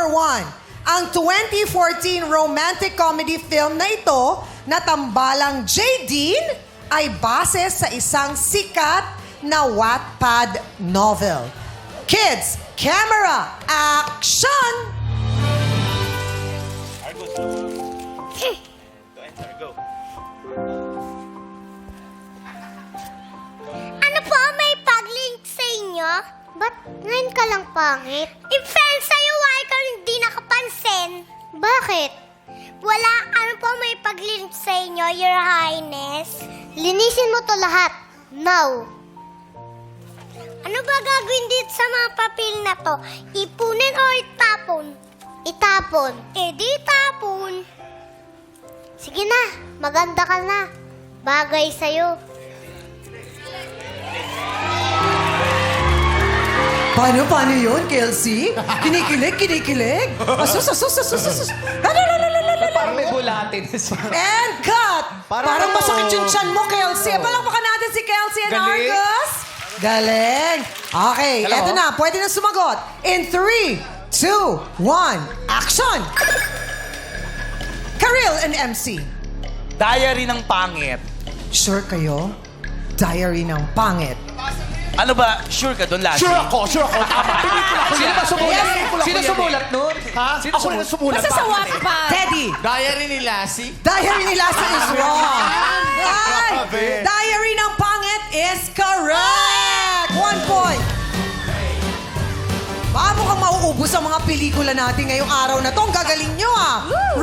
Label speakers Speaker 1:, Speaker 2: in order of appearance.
Speaker 1: number 1. Ang 2014 romantic comedy film na ito, na tambalang J. Dean, ay base sa isang sikat na Wattpad novel. Kids, camera, action!
Speaker 2: Ano po may pag-link sa inyo? Ba't ngayon ka lang pangit? In-fan sa'yo, why ka hindi nakapansin? Bakit? Wala, ano po may pag-link sa inyo, Your Highness? Linisin mo to lahat. Now. Ano ba gagawin dito sa mga papel na to? Ipunin o itapon? Itapon. Eh di itapon. Sige na, maganda ka na. Bagay sa'yo.
Speaker 1: Paano yun, Kelsey? Kinikilig? Asus.
Speaker 3: Parang may bulatin.
Speaker 1: And cut! Parang masakit yung tiyan mo, Kelsey. Palakpakan natin si Kelsey and
Speaker 3: Galing.
Speaker 1: Argus. Galing. Okay,
Speaker 3: Hello?
Speaker 1: eto na. Pwede na sumagot. In 3, 2, 1, action! Karil and MC.
Speaker 4: Diary ng pangit.
Speaker 1: Sure kayo? Diary ng pangit.
Speaker 4: Ano ba? Sure ka doon, Lassie?
Speaker 5: Sure ako. Tama. Pelikula ko
Speaker 3: Sino
Speaker 5: yan.
Speaker 3: ba sumulat?
Speaker 5: Pelikula ko
Speaker 3: Sino
Speaker 5: yan
Speaker 3: sumulat nun?
Speaker 5: Ha? Ako rin ang sumulat.
Speaker 6: Basta sa Wattpad.
Speaker 1: Teddy.
Speaker 5: Diary ni Lassie.
Speaker 1: Diary ni Lassie is wrong. Ay,
Speaker 5: Grabe.
Speaker 1: Diary ng pangit is correct. 1 point. Baka mukhang mauubos ang mga pelikula natin ngayong araw na to. Ang gagaling nyo, ah.